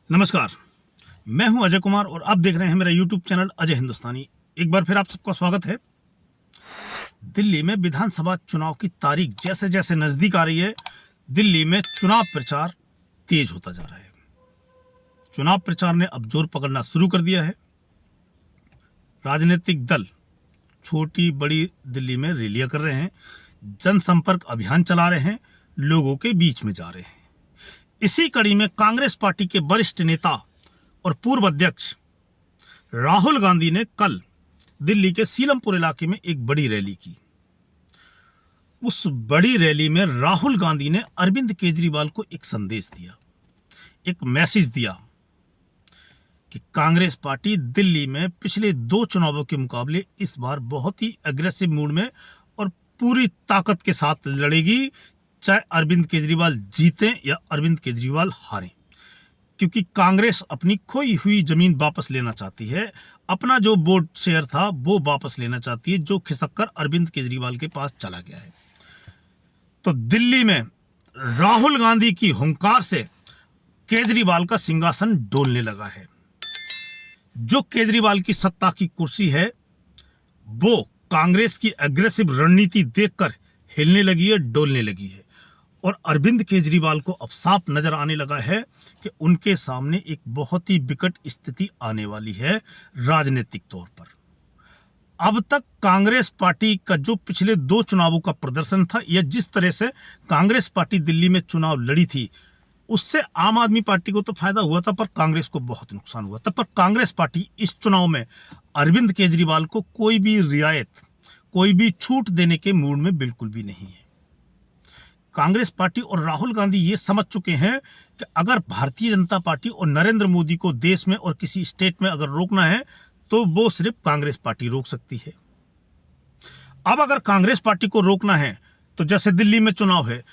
नमस्कार। मैं हूं अजय कुमार और आप देख रहे हैं मेरा यूट्यूब चैनल अजय हिंदुस्तानी। एक बार फिर आप सबका स्वागत है। दिल्ली में विधानसभा चुनाव की तारीख जैसे जैसे नजदीक आ रही है, दिल्ली में चुनाव प्रचार तेज होता जा रहा है। चुनाव प्रचार ने अब जोर पकड़ना शुरू कर दिया है। राजनीतिक दल छोटी बड़ी दिल्ली में रैलियां कर रहे हैं, जनसंपर्क अभियान चला रहे हैं, लोगों के बीच में जा रहे हैं। इसी कड़ी में कांग्रेस पार्टी के वरिष्ठ नेता और पूर्व अध्यक्ष राहुल गांधी ने कल दिल्ली के सीलमपुर इलाके में एक बड़ी रैली की। उस बड़ी रैली में राहुल गांधी ने अरविंद केजरीवाल को एक संदेश दिया, एक मैसेज दिया कि कांग्रेस पार्टी दिल्ली में पिछले 2 चुनावों के मुकाबले इस बार बहुत ही एग्रेसिव मूड में और पूरी ताकत के साथ लड़ेगी, चाहे अरविंद केजरीवाल जीते या अरविंद केजरीवाल हारें। क्योंकि कांग्रेस अपनी खोई हुई जमीन वापस लेना चाहती है, अपना जो वोट शेयर था वो वापस लेना चाहती है, जो खिसक कर अरविंद केजरीवाल के पास चला गया है। तो दिल्ली में राहुल गांधी की हुंकार से केजरीवाल का सिंहासन डोलने लगा है। जो केजरीवाल की सत्ता की कुर्सी है वो कांग्रेस की एग्रेसिव रणनीति देखकर हिलने लगी है, डोलने लगी है। और अरविंद केजरीवाल को अब साफ नजर आने लगा है कि उनके सामने एक बहुत ही विकट स्थिति आने वाली है राजनीतिक तौर पर। अब तक कांग्रेस पार्टी का जो पिछले 2 चुनावों का प्रदर्शन था या जिस तरह से कांग्रेस पार्टी दिल्ली में चुनाव लड़ी थी, उससे आम आदमी पार्टी को तो फायदा हुआ था पर कांग्रेस को बहुत नुकसान हुआ था। पर कांग्रेस पार्टी इस चुनाव में अरविंद केजरीवाल को कोई भी रियायत, कोई भी छूट देने के मूड में बिल्कुल भी नहीं है। कांग्रेस पार्टी और राहुल गांधी ये समझ चुके हैं कि अगर भारतीय जनता पार्टी और नरेंद्र मोदी को देश में और किसी स्टेट में अगर रोकना है तो वो सिर्फ कांग्रेस पार्टी रोक सकती है। अब अगर कांग्रेस पार्टी को रोकना है तो जैसे दिल्ली में चुनाव है,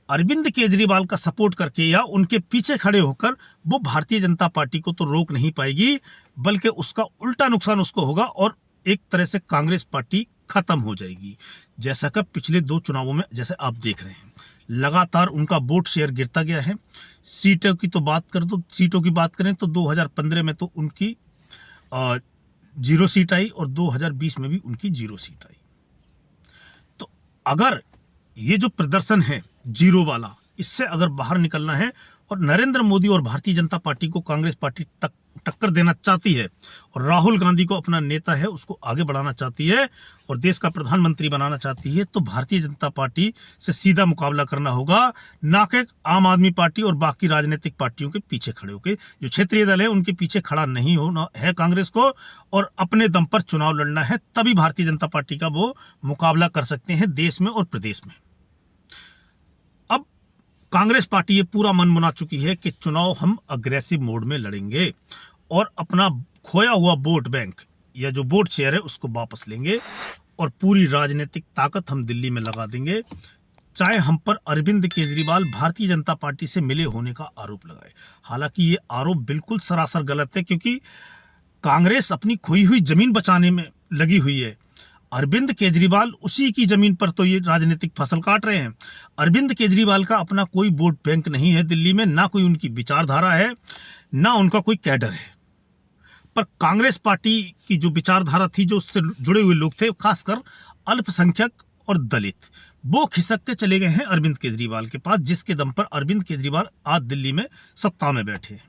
अरविंद केजरीवाल का सपोर्ट करके या उनके पीछे खड़े होकर वो भारतीय जनता पार्टी को तो रोक नहीं पाएगी, बल्कि उसका उल्टा नुकसान उसको होगा और एक तरह से कांग्रेस पार्टी खत्म हो जाएगी। जैसा कि पिछले 2 चुनावों में जैसे आप देख रहे हैं, लगातार उनका वोट शेयर गिरता गया है। सीटों की बात करें तो 2015 में तो उनकी 0 सीट आई और 2020 में भी उनकी 0 सीट आई। तो अगर ये जो प्रदर्शन है जीरो वाला, इससे अगर बाहर निकलना है और नरेंद्र मोदी और भारतीय जनता पार्टी को कांग्रेस पार्टी तक टक्कर देना चाहती है और राहुल गांधी को अपना नेता है उसको आगे बढ़ाना चाहती है और देश का प्रधानमंत्री बनाना चाहती है, तो भारतीय जनता पार्टी से सीधा मुकाबला करना होगा, ना कि आम आदमी पार्टी और बाकी राजनीतिक पार्टियों के पीछे खड़े होकर। जो क्षेत्रीय दल है उनके पीछे खड़ा नहीं होना है कांग्रेस को और अपने दम पर चुनाव लड़ना है, तभी भारतीय जनता पार्टी का वो मुकाबला कर सकते हैं देश में और प्रदेश में। अब कांग्रेस पार्टी ये पूरा मन बना चुकी है कि चुनाव हम अग्रेसिव मोड में लड़ेंगे और अपना खोया हुआ वोट बैंक या जो वोट शेयर है उसको वापस लेंगे और पूरी राजनीतिक ताकत हम दिल्ली में लगा देंगे, चाहे हम पर अरविंद केजरीवाल भारतीय जनता पार्टी से मिले होने का आरोप लगाए। हालांकि ये आरोप बिल्कुल सरासर गलत है, क्योंकि कांग्रेस अपनी खोई हुई जमीन बचाने में लगी हुई है। अरविंद केजरीवाल उसी की जमीन पर तो ये राजनीतिक फसल काट रहे हैं। अरविंद केजरीवाल का अपना कोई वोट बैंक नहीं है दिल्ली में, ना कोई उनकी विचारधारा है, ना उनका कोई कैडर है। पर कांग्रेस पार्टी की जो विचारधारा थी, जो उससे जुड़े हुए लोग थे, खासकर अल्पसंख्यक और दलित, वो खिसक के चले गए हैं अरविंद केजरीवाल के पास, जिसके दम पर अरविंद केजरीवाल आज दिल्ली में सत्ता में बैठे हैं।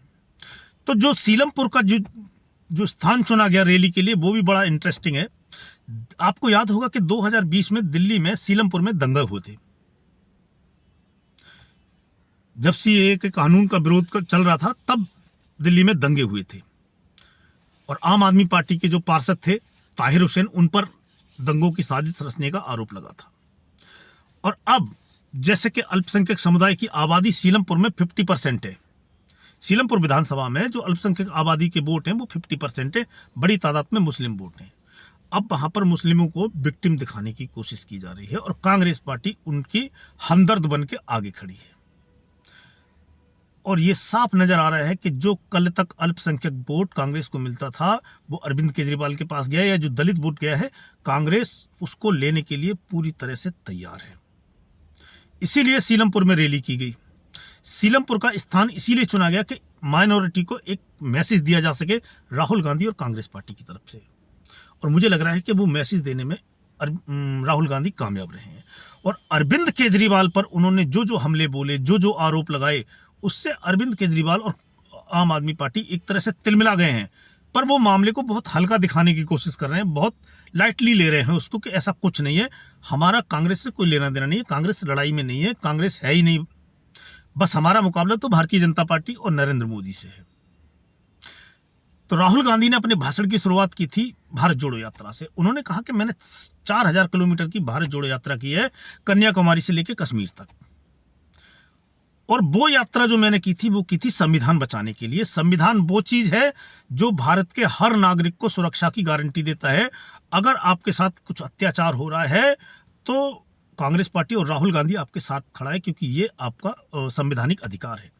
तो जो सीलमपुर का जो स्थान चुना गया रैली के लिए, वो भी बड़ा इंटरेस्टिंग है। आपको याद होगा कि 2020 में दिल्ली में सीलमपुर में दंगे हुए थे। जब सीएए के कानून का विरोध चल रहा था तब दिल्ली में दंगे हुए थे और आम आदमी पार्टी के जो पार्षद थे ताहिर हुसैन, उन पर दंगों की साजिश रचने का आरोप लगा था। और अब जैसे कि अल्पसंख्यक समुदाय की आबादी सीलमपुर में 50% है, सीलमपुर विधानसभा में जो अल्पसंख्यक आबादी के वोट हैं वो 50% है, बड़ी तादाद में मुस्लिम वोट हैं। अब वहां पर मुस्लिमों को विक्टिम दिखाने की कोशिश की जा रही है और कांग्रेस पार्टी उनकी हमदर्द बन के आगे खड़ी है। और ये साफ नजर आ रहा है कि जो कल तक अल्पसंख्यक वोट कांग्रेस को मिलता था वो अरविंद केजरीवाल के पास गया, या जो दलित वोट गया है, कांग्रेस उसको लेने के लिए पूरी तरह से तैयार है। इसीलिए सीलमपुर में रैली की गई। सीलमपुर का स्थान इसीलिए चुना गया कि माइनॉरिटी को एक मैसेज दिया जा सके राहुल गांधी और कांग्रेस पार्टी की तरफ से, और मुझे लग रहा है कि वो मैसेज देने में राहुल गांधी कामयाब रहे हैं। और अरविंद केजरीवाल पर उन्होंने जो जो हमले बोले, जो जो आरोप लगाए, उससे अरविंद केजरीवाल और आम आदमी पार्टी एक तरह से तिलमिला गए हैं। पर वो मामले को बहुत हल्का दिखाने की कोशिश कर रहे हैं, बहुत लाइटली ले रहे हैं उसको कि ऐसा कुछ नहीं है, हमारा कांग्रेस से कोई लेना देना नहीं है, कांग्रेस लड़ाई में नहीं है, कांग्रेस है ही नहीं, बस हमारा मुकाबला तो भारतीय जनता पार्टी और नरेंद्र मोदी से है। तो राहुल गांधी ने अपने भाषण की शुरुआत की थी भारत जोड़ो यात्रा से। उन्होंने कहा कि मैंने 4000 किलोमीटर की भारत जोड़ो यात्रा की है, कन्याकुमारी से लेकर कश्मीर तक, और वो यात्रा जो मैंने की थी वो की थी संविधान बचाने के लिए। संविधान वो चीज है जो भारत के हर नागरिक को सुरक्षा की गारंटी देता है। अगर आपके साथ कुछ अत्याचार हो रहा है तो कांग्रेस पार्टी और राहुल गांधी आपके साथ खड़ा है, क्योंकि ये आपका संवैधानिक अधिकार है।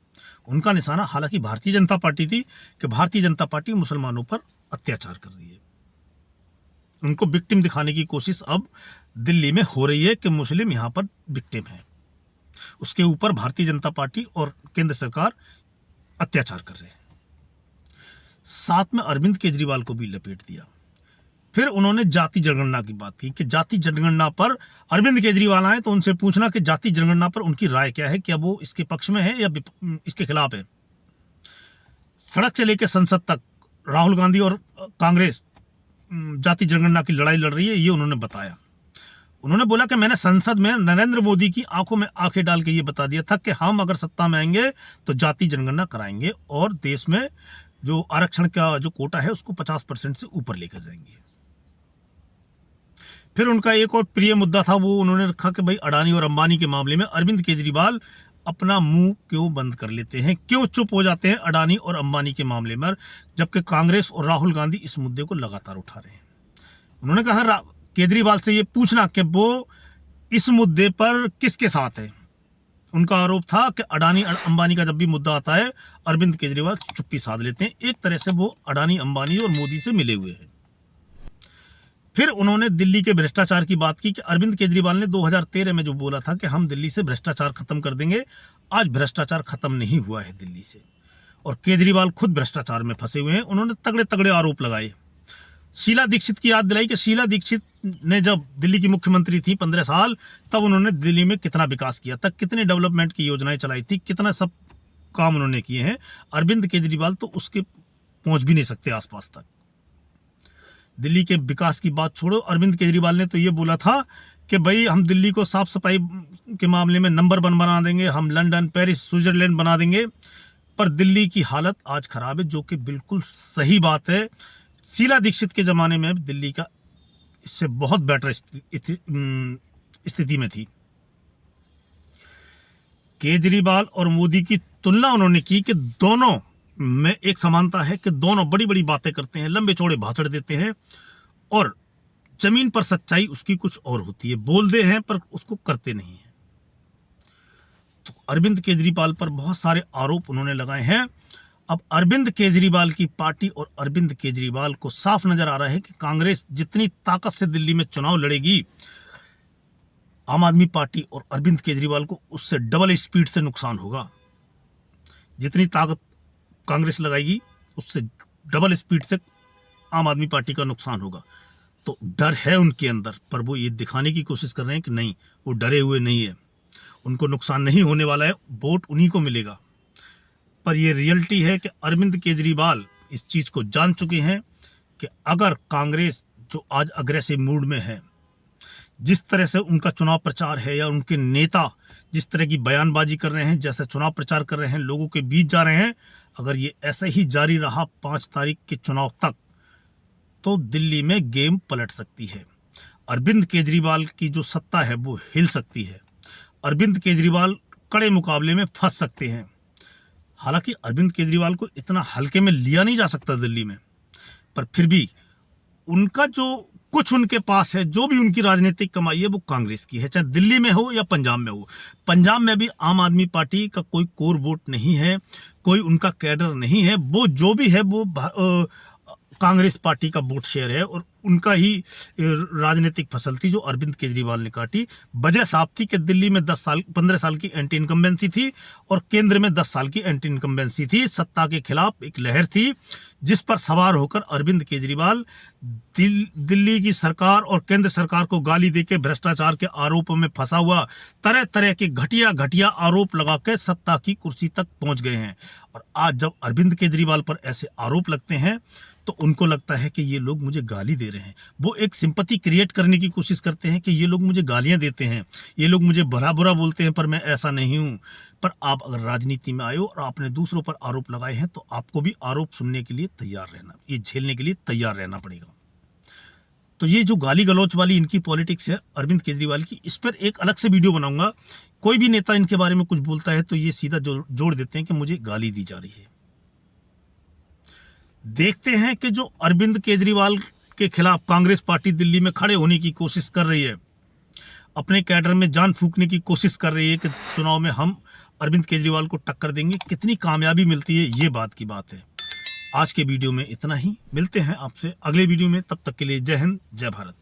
उनका निशाना हालांकि भारतीय जनता पार्टी थी कि भारतीय जनता पार्टी मुसलमानों पर अत्याचार कर रही है। उनको विक्टिम दिखाने की कोशिश अब दिल्ली में हो रही है कि मुस्लिम यहां पर विक्टिम है, उसके ऊपर भारतीय जनता पार्टी और केंद्र सरकार अत्याचार कर रहे हैं। साथ में अरविंद केजरीवाल को भी लपेट दिया। फिर उन्होंने जाति जनगणना की बात की कि जाति जनगणना पर अरविंद केजरीवाल आए तो उनसे पूछना कि जाति जनगणना पर उनकी राय क्या है, क्या वो इसके पक्ष में है या इसके खिलाफ है। सड़क से लेकर संसद तक राहुल गांधी और कांग्रेस जाति जनगणना की लड़ाई लड़ रही है, ये उन्होंने बताया। उन्होंने बोला कि मैंने संसद में नरेंद्र मोदी की आंखों में आंखें डाल के ये बता दिया था कि हम अगर सत्ता में आएंगे तो जाति जनगणना कराएंगे और देश में जो आरक्षण का जो कोटा है उसको 50% से ऊपर लेकर जाएंगे। फिर उनका एक और प्रिय मुद्दा था, वो उन्होंने रखा कि भाई अडानी और अंबानी के मामले में अरविंद केजरीवाल अपना मुंह क्यों बंद कर लेते हैं, क्यों चुप हो जाते हैं अडानी और अंबानी के मामले में, जबकि कांग्रेस और राहुल गांधी इस मुद्दे को लगातार उठा रहे हैं। उन्होंने कहा केजरीवाल से ये पूछना कि वो इस मुद्दे पर किसके साथ है। उनका आरोप था कि अडानी अंबानी का जब भी मुद्दा आता है अरविंद केजरीवाल चुप्पी साध लेते हैं। एक तरह से वो अडानी अंबानी और मोदी से मिले हुए हैं। फिर उन्होंने दिल्ली के भ्रष्टाचार की बात की कि अरविंद केजरीवाल ने 2013 में जो बोला था कि हम दिल्ली से भ्रष्टाचार खत्म कर देंगे, आज भ्रष्टाचार खत्म नहीं हुआ है दिल्ली से, और केजरीवाल खुद भ्रष्टाचार में फंसे हुए हैं। उन्होंने तगड़े तगड़े आरोप लगाए। शीला दीक्षित की याद दिलाई कि शीला दीक्षित ने जब दिल्ली की मुख्यमंत्री थी 15 साल, तब उन्होंने दिल्ली में कितना विकास किया था, कितने डेवलपमेंट की योजनाएं चलाई थी, कितना सब काम उन्होंने किए हैं। अरविंद केजरीवाल तो उसके पहुंच भी नहीं सकते आसपास तक। दिल्ली के विकास की बात छोड़ो, अरविंद केजरीवाल ने तो ये बोला था कि भाई हम दिल्ली को साफ सफाई के मामले में नंबर 1 बना देंगे, हम लंदन, पेरिस, स्विट्जरलैंड बना देंगे। पर दिल्ली की हालत आज खराब है, जो कि बिल्कुल सही बात है। शीला दीक्षित के जमाने में दिल्ली का इससे बहुत बेटर स्थिति में थी। केजरीवाल और मोदी की तुलना उन्होंने की कि दोनों में एक समानता है कि दोनों बड़ी बड़ी बातें करते हैं, लंबे चौड़े भाषण देते हैं, और जमीन पर सच्चाई उसकी कुछ और होती है। बोलते हैं पर उसको करते नहीं है। तो अरविंद केजरीवाल पर बहुत सारे आरोप उन्होंने लगाए हैं। अब अरविंद केजरीवाल की पार्टी और अरविंद केजरीवाल को साफ नजर आ रहा है कि कांग्रेस जितनी ताकत से दिल्ली में चुनाव लड़ेगी, आम आदमी पार्टी और अरविंद केजरीवाल को उससे डबल स्पीड से नुकसान होगा। जितनी ताकत कांग्रेस लगाएगी उससे डबल स्पीड से आम आदमी पार्टी का नुकसान होगा। तो डर है उनके अंदर, पर वो ये दिखाने की कोशिश कर रहे हैं कि नहीं, वो डरे हुए नहीं है, उनको नुकसान नहीं होने वाला है, वोट उन्हीं को मिलेगा। पर ये रियलिटी है कि अरविंद केजरीवाल इस चीज को जान चुके हैं कि अगर कांग्रेस जो आज अग्रेसिव मूड में है, जिस तरह से उनका चुनाव प्रचार है या उनके नेता जिस तरह की बयानबाजी कर रहे हैं, जैसे चुनाव प्रचार कर रहे हैं, लोगों के बीच जा रहे हैं, अगर ये ऐसे ही जारी रहा 5 तारीख के चुनाव तक, तो दिल्ली में गेम पलट सकती है। अरविंद केजरीवाल की जो सत्ता है वो हिल सकती है। अरविंद केजरीवाल कड़े मुकाबले में फंस सकते हैं। हालांकि अरविंद केजरीवाल को इतना हल्के में लिया नहीं जा सकता दिल्ली में, पर फिर भी उनका जो कुछ उनके पास है, जो भी उनकी राजनीतिक कमाई है, वो कांग्रेस की है, चाहे दिल्ली में हो या पंजाब में हो। पंजाब में भी आम आदमी पार्टी का कोई कोर वोट नहीं है, कोई उनका कैडर नहीं है। वो जो भी है वो कांग्रेस पार्टी का वोट शेयर है और उनका ही राजनीतिक फसल थी जो अरविंद केजरीवाल ने काटी। वजह साफ थी कि दिल्ली में 15 साल की एंटी इनकम्बेंसी थी और केंद्र में 10 साल की एंटी इनकम्बेंसी थी। सत्ता के खिलाफ एक लहर थी जिस पर सवार होकर अरविंद केजरीवाल दिल्ली की सरकार और केंद्र सरकार को गाली देके भ्रष्टाचार के आरोपों में फंसा हुआ तरह तरह के घटिया आरोप लगाकर सत्ता की कुर्सी तक पहुंच गए हैं। और आज जब अरविंद केजरीवाल पर ऐसे आरोप लगते हैं तो उनको लगता है कि ये लोग मुझे गाली दे रहे हैं। वो एक सिंपैथी क्रिएट करने की कोशिश करते हैं कि ये लोग मुझे गालियां देते हैं, ये लोग मुझे बुरा बोलते हैं, पर मैं ऐसा नहीं हूं। पर आप अगर राजनीति में आए हो और आपने दूसरों पर आरोप लगाए हैं तो आपको भी आरोप सुनने के लिए तैयार रहना, ये झेलने के लिए तैयार रहना पड़ेगा। तो ये जो गाली गलौच वाली इनकी पॉलिटिक्स है अरविंद केजरीवाल की, इस पर एक अलग से वीडियो बनाऊंगा। कोई भी नेता इनके बारे में कुछ बोलता है तो ये सीधा जोड़ देते हैं कि मुझे गाली दी जा रही है। देखते हैं कि जो अरविंद केजरीवाल के खिलाफ कांग्रेस पार्टी दिल्ली में खड़े होने की कोशिश कर रही है, अपने कैडर में जान फूंकने की कोशिश कर रही है कि चुनाव में हम अरविंद केजरीवाल को टक्कर देंगे, कितनी कामयाबी मिलती है, ये बात की बात है। आज के वीडियो में इतना ही, मिलते हैं आपसे अगले वीडियो में, तब तक के लिए जय हिंद जय भारत।